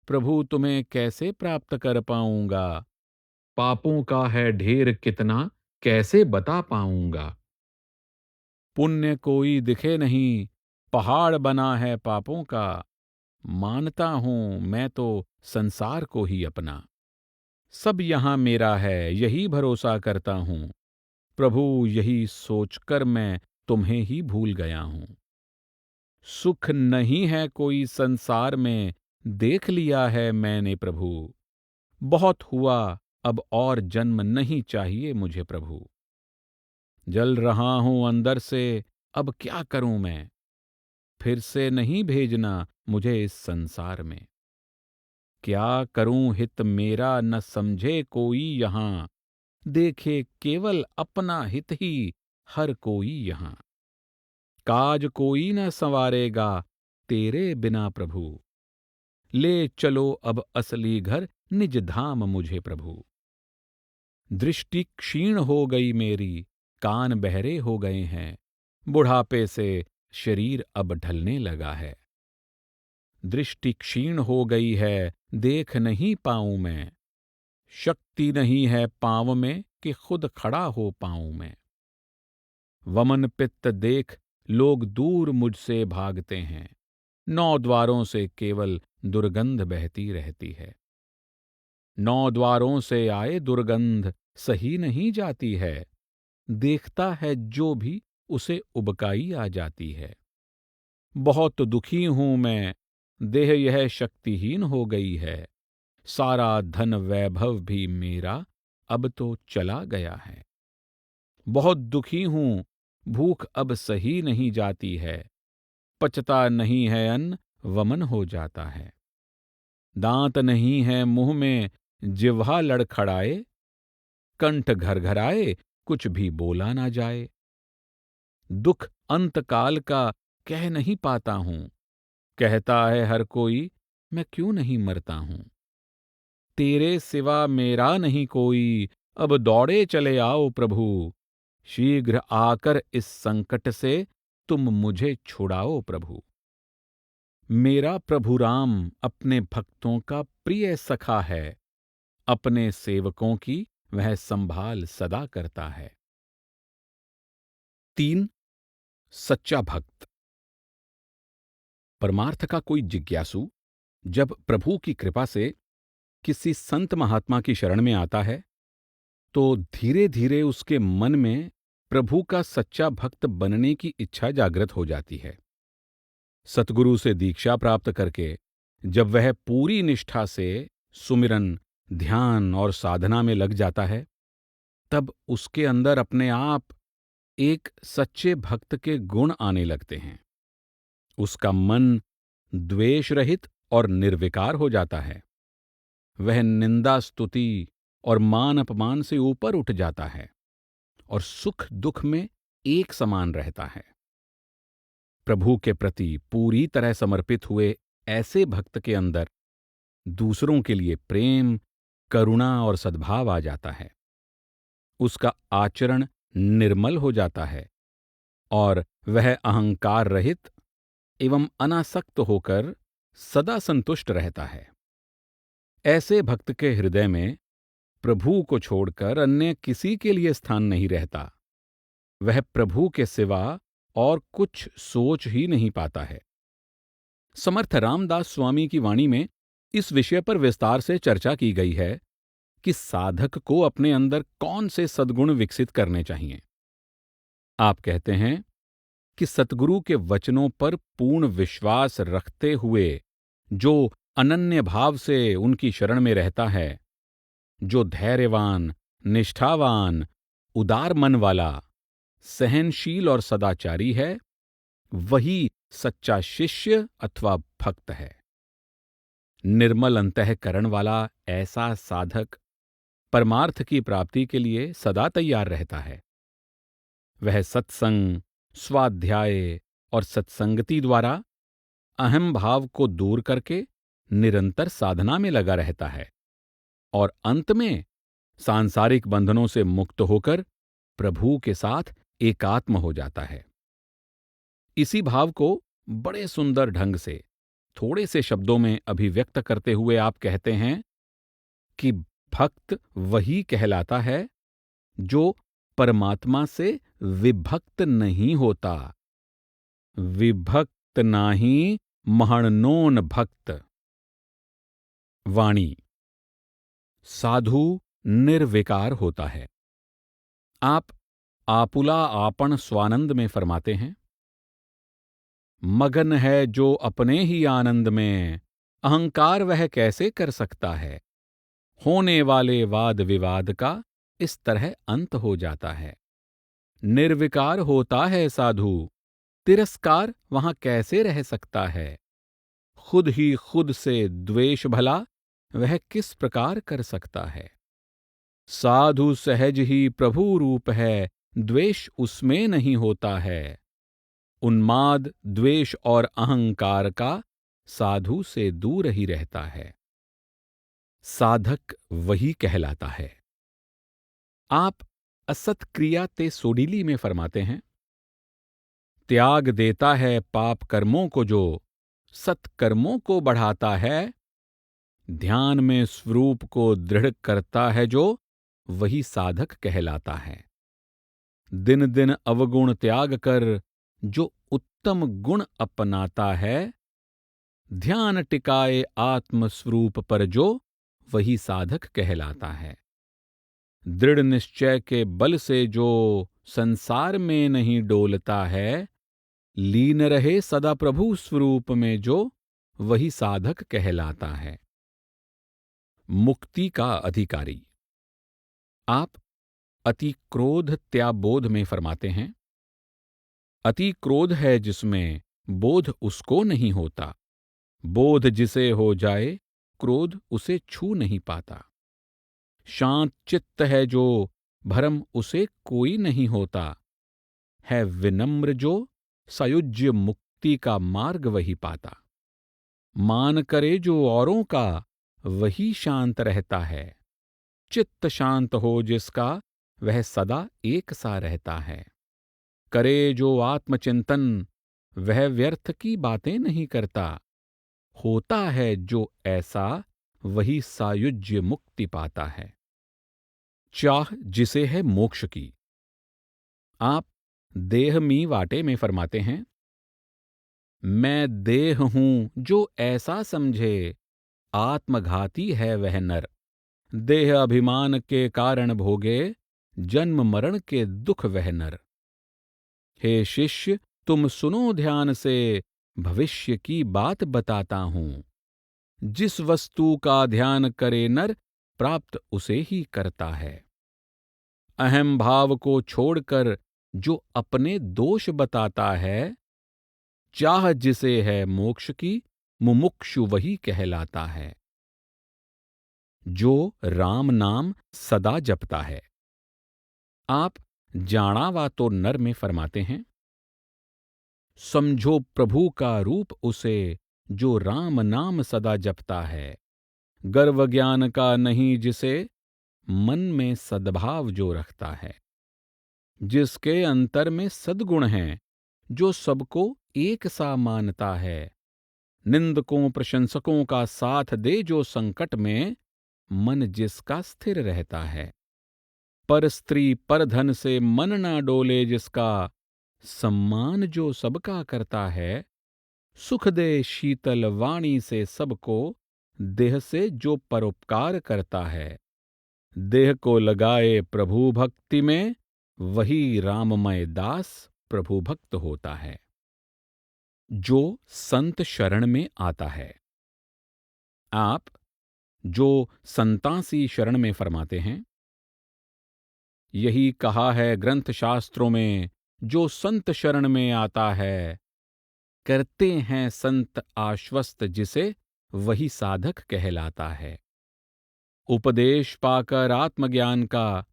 प्रभु तुम्हें कैसे प्राप्त कर पाऊंगा? पापों का है ढेर कितना, कैसे बता पाऊंगा? पुण्य कोई दिखे नहीं, पहाड़ बना है पापों का। मानता हूं मैं तो संसार को ही अपना। सब यहां मेरा है, यही भरोसा करता हूं। प्रभु यही सोचकर मैं तुम्हें ही भूल गया हूं। सुख नहीं है कोई संसार में, देख लिया है मैंने प्रभु। बहुत हुआ, अब और जन्म नहीं चाहिए मुझे प्रभु। जल रहा हूं अंदर से, अब क्या करूं मैं? फिर से नहीं भेजना मुझे इस संसार में। क्या करूं हित मेरा न समझे कोई यहाँ। देखे केवल अपना हित ही हर कोई यहाँ। काज कोई न संवारेगा तेरे बिना प्रभु। ले चलो अब असली घर निज धाम मुझे प्रभु। दृष्टि क्षीण हो गई मेरी, कान बहरे हो गए हैं। बुढ़ापे से शरीर अब ढलने लगा है। दृष्टि क्षीण हो गई है, देख नहीं पाऊं मैं। शक्ति नहीं है पांव में कि खुद खड़ा हो पाऊं मैं। वमन पित्त देख लोग दूर मुझसे भागते हैं। 9 द्वारों से केवल दुर्गंध बहती रहती है। 9 द्वारों से आए दुर्गंध सही नहीं जाती है। देखता है जो भी उसे उबकाई आ जाती है। बहुत दुखी हूं मैं, देह यह शक्तिहीन हो गई है। सारा धन वैभव भी मेरा अब तो चला गया है। बहुत दुखी हूं, भूख अब सही नहीं जाती है। पचता नहीं है अन्न, वमन हो जाता है। दांत नहीं है मुंह में, जिह्वा लड़खड़ाए। कंठ घरघराए, कुछ भी बोला ना जाए। दुख अंतकाल का कह नहीं पाता हूं। कहता है हर कोई, मैं क्यों नहीं मरता हूं। तेरे सिवा मेरा नहीं कोई, अब दौड़े चले आओ प्रभु। शीघ्र आकर इस संकट से तुम मुझे छुड़ाओ प्रभु। मेरा प्रभु राम अपने भक्तों का प्रिय सखा है। अपने सेवकों की वह संभाल सदा करता है। 3 सच्चा भक्त। परमार्थ का कोई जिज्ञासु जब प्रभु की कृपा से किसी संत महात्मा की शरण में आता है, तो धीरे धीरे उसके मन में प्रभु का सच्चा भक्त बनने की इच्छा जागृत हो जाती है। सतगुरु से दीक्षा प्राप्त करके जब वह पूरी निष्ठा से सुमिरन, ध्यान और साधना में लग जाता है, तब उसके अंदर अपने आप एक सच्चे भक्त के गुण आने लगते हैं। उसका मन द्वेष रहित और निर्विकार हो जाता है। वह निंदा स्तुति और मान अपमान से ऊपर उठ जाता है और सुख दुख में एक समान रहता है। प्रभु के प्रति पूरी तरह समर्पित हुए ऐसे भक्त के अंदर दूसरों के लिए प्रेम, करुणा और सद्भाव आ जाता है। उसका आचरण निर्मल हो जाता है और वह अहंकार रहित एवं अनासक्त होकर सदा संतुष्ट रहता है। ऐसे भक्त के हृदय में प्रभु को छोड़कर अन्य किसी के लिए स्थान नहीं रहता। वह प्रभु के सिवा और कुछ सोच ही नहीं पाता है। समर्थ रामदास स्वामी की वाणी में इस विषय पर विस्तार से चर्चा की गई है कि साधक को अपने अंदर कौन से सद्गुण विकसित करने चाहिए। आप कहते हैं कि सतगुरु के वचनों पर पूर्ण विश्वास रखते हुए जो अनन्य भाव से उनकी शरण में रहता है, जो धैर्यवान, निष्ठावान, उदार मन वाला, सहनशील और सदाचारी है, वही सच्चा शिष्य अथवा भक्त है। निर्मल अंतःकरण वाला ऐसा साधक परमार्थ की प्राप्ति के लिए सदा तैयार रहता है। वह सत्संग, स्वाध्याय और सत्संगति द्वारा अहम भाव को दूर करके निरंतर साधना में लगा रहता है और अंत में सांसारिक बंधनों से मुक्त होकर प्रभु के साथ एकात्म हो जाता है। इसी भाव को बड़े सुंदर ढंग से थोड़े से शब्दों में अभिव्यक्त करते हुए आप कहते हैं कि भक्त वही कहलाता है जो परमात्मा से विभक्त नहीं होता। विभक्त नाही महणनोन भक्त। वाणी। साधु निर्विकार होता है। आप आपुला आपन स्वानंद में फरमाते हैं, मगन है जो अपने ही आनंद में, अहंकार वह कैसे कर सकता है। होने वाले वाद विवाद का इस तरह अंत हो जाता है। निर्विकार होता है साधु, तिरस्कार वहां कैसे रह सकता है। खुद ही खुद से द्वेष भला वह किस प्रकार कर सकता है। साधु सहज ही प्रभु रूप है, द्वेष उसमें नहीं होता है। उन्माद, द्वेष और अहंकार का साधु से दूर ही रहता है। साधक वही कहलाता है। आप असत क्रिया ते सोडीली में फरमाते हैं, त्याग देता है पाप कर्मों को जो, सत्कर्मों को बढ़ाता है। ध्यान में स्वरूप को दृढ़ करता है जो, वही साधक कहलाता है। दिन दिन अवगुण त्याग कर जो उत्तम गुण अपनाता है। ध्यान टिकाए आत्म स्वरूप पर जो, वही साधक कहलाता है। दृढ़ निश्चय के बल से जो संसार में नहीं डोलता है। लीन रहे सदा प्रभु स्वरूप में जो, वही साधक कहलाता है। मुक्ति का अधिकारी। आप अति क्रोध त्यागबोध में फरमाते हैं, अति क्रोध है जिसमें बोध उसको नहीं होता। बोध जिसे हो जाए क्रोध उसे छू नहीं पाता। शांत चित्त है जो भरम उसे कोई नहीं होता। है विनम्र जो सायुज्य मुक्ति का मार्ग वही पाता। मान करे जो औरों का वही शांत रहता है। चित्त शांत हो जिसका वह सदा एक सा रहता है। करे जो आत्मचिंतन वह व्यर्थ की बातें नहीं करता। होता है जो ऐसा वही सायुज्य मुक्ति पाता है। चाह जिसे है मोक्ष की। आप देह मी वाटे में फरमाते हैं, मैं देह हूं जो ऐसा समझे, आत्मघाती है वह नर। देह अभिमान के कारण भोगे, जन्म मरण के दुख वह नर। हे शिष्य तुम सुनो ध्यान से, भविष्य की बात बताता हूं। जिस वस्तु का ध्यान करे नर, प्राप्त उसे ही करता है। अहम भाव को छोड़कर जो अपने दोष बताता है। चाह जिसे है मोक्ष की, मुमुक्षु वही कहलाता है। जो राम नाम सदा जपता है। आप जाणावा तो नर में फरमाते हैं, समझो प्रभु का रूप उसे, जो राम नाम सदा जपता है। गर्व ज्ञान का नहीं जिसे, मन में सद्भाव जो रखता है। जिसके अंतर में सद्गुण हैं, जो सबको एक सा मानता है। निंदकों प्रशंसकों का साथ दे जो संकट में, मन जिसका स्थिर रहता है। पर स्त्री पर धन से मन ना डोले जिसका, सम्मान जो सबका करता है। सुख दे शीतल वाणी से सबको, देह से जो परोपकार करता है। देह को लगाए प्रभु भक्ति में, वही राममय दास प्रभु भक्त होता है। जो संत शरण में आता है। आप जो संतासी शरण में फरमाते हैं, यही कहा है ग्रंथ शास्त्रों में, जो संत शरण में आता है। करते हैं संत आश्वस्त जिसे, वही साधक कहलाता है। उपदेश पाकर आत्मज्ञान का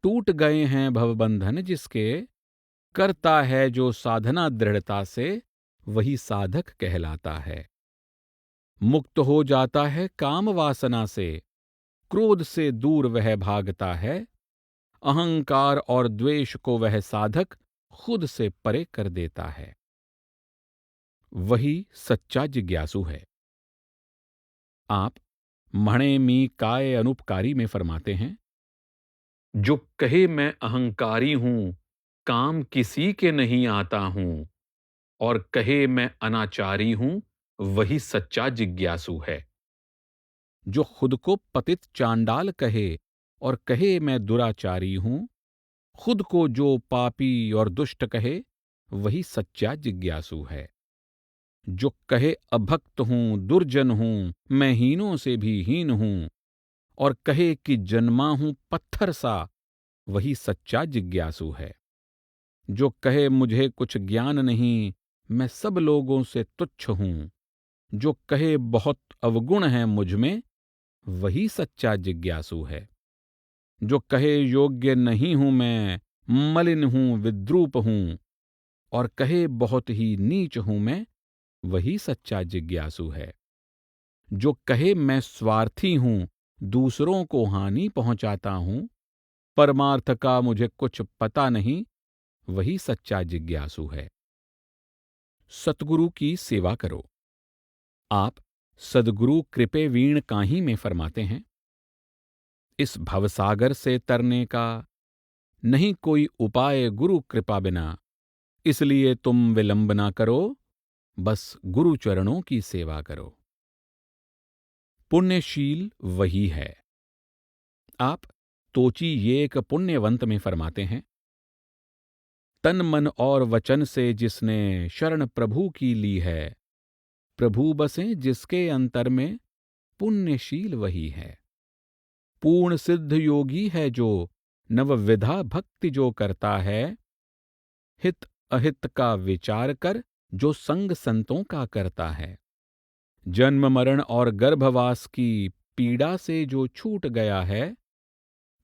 टूट गए हैं भवबंधन जिसके, करता है जो साधना दृढ़ता से, वही साधक कहलाता है। मुक्त हो जाता है काम वासना से, क्रोध से दूर वह भागता है। अहंकार और द्वेष को वह साधक खुद से परे कर देता है। वही सच्चा जिज्ञासु है। आप मणे मी काय अनुपकारी में फरमाते हैं, जो कहे मैं अहंकारी हूं, काम किसी के नहीं आता हूं, और कहे मैं अनाचारी हूं, वही सच्चा जिज्ञासु है। जो खुद को पतित चांडाल कहे और कहे मैं दुराचारी हूं, खुद को जो पापी और दुष्ट कहे, वही सच्चा जिज्ञासु है। जो कहे अभक्त हूं, दुर्जन हूं, मैं हीनों से भी हीन हूं, और कहे कि जन्मा हूं पत्थर सा, वही सच्चा जिज्ञासु है। जो कहे मुझे कुछ ज्ञान नहीं, मैं सब लोगों से तुच्छ हूं, जो कहे बहुत अवगुण है मुझ में, वही सच्चा जिज्ञासु है। जो कहे योग्य नहीं हूं मैं, मलिन हूं, विद्रूप हूं, और कहे बहुत ही नीच हूं मैं, वही सच्चा जिज्ञासु है। जो कहे मैं स्वार्थी हूं, दूसरों को हानि पहुंचाता हूं, परमार्थ का मुझे कुछ पता नहीं, वही सच्चा जिज्ञासु है। सतगुरु की सेवा करो। आप सद्गुरु कृपे वीण काहीं में फरमाते हैं, इस भवसागर से तरने का नहीं कोई उपाय गुरु कृपा बिना, इसलिए तुम विलंब ना करो, बस गुरु चरणों की सेवा करो। पुण्यशील वही है। आप तोची ये एक पुण्यवंत में फरमाते हैं, तन मन और वचन से जिसने शरण प्रभु की ली है, प्रभु बसे जिसके अंतर में, पुण्यशील वही है। पूर्ण सिद्ध योगी है जो नवविधा भक्ति जो करता है, हित अहित का विचार कर जो संग संतों का करता है। जन्म मरण और गर्भवास की पीड़ा से जो छूट गया है,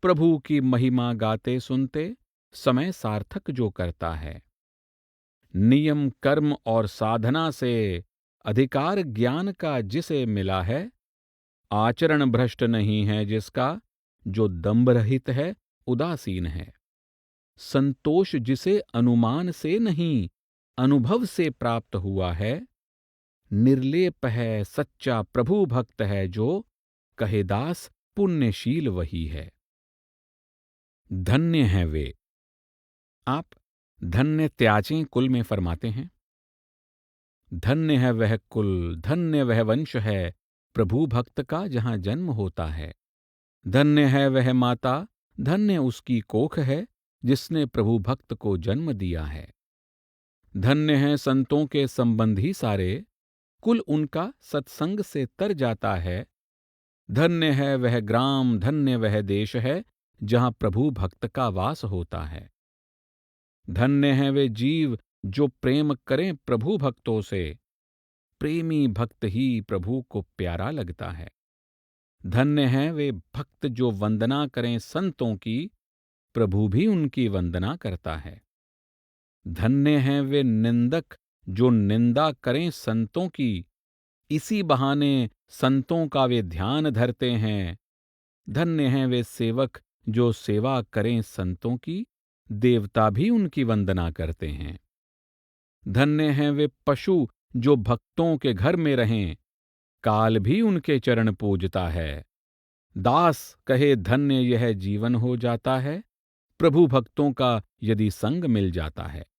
प्रभु की महिमा गाते सुनते समय सार्थक जो करता है। नियम कर्म और साधना से अधिकार ज्ञान का जिसे मिला है, आचरण भ्रष्ट नहीं है जिसका, जो दंभ रहित है उदासीन है। संतोष जिसे अनुमान से नहीं अनुभव से प्राप्त हुआ है, निर्लेप है सच्चा प्रभु भक्त है जो, कहे दास पुण्यशील वही है। धन्य हैं वे। आप धन्य त्याचें कुल में फरमाते हैं, धन्य है वह कुल, धन्य वह वंश है, प्रभु भक्त का जहां जन्म होता है। धन्य है वह माता, धन्य उसकी कोख है, जिसने प्रभु भक्त को जन्म दिया है। धन्य है संतों के संबंधी सारे, कुल उनका सत्संग से तर जाता है। धन्य है वह ग्राम, धन्य वह देश है, जहां प्रभु भक्त का वास होता है। धन्य हैं वे जीव जो प्रेम करें प्रभु भक्तों से, प्रेमी भक्त ही प्रभु को प्यारा लगता है। धन्य हैं वे भक्त जो वंदना करें संतों की, प्रभु भी उनकी वंदना करता है। धन्य हैं वे निंदक जो निंदा करें संतों की, इसी बहाने संतों का वे ध्यान धरते हैं। धन्य हैं वे सेवक जो सेवा करें संतों की, देवता भी उनकी वंदना करते हैं। धन्य हैं वे पशु जो भक्तों के घर में रहें, काल भी उनके चरण पूजता है। दास कहे धन्य यह जीवन हो जाता है, प्रभु भक्तों का यदि संग मिल जाता है।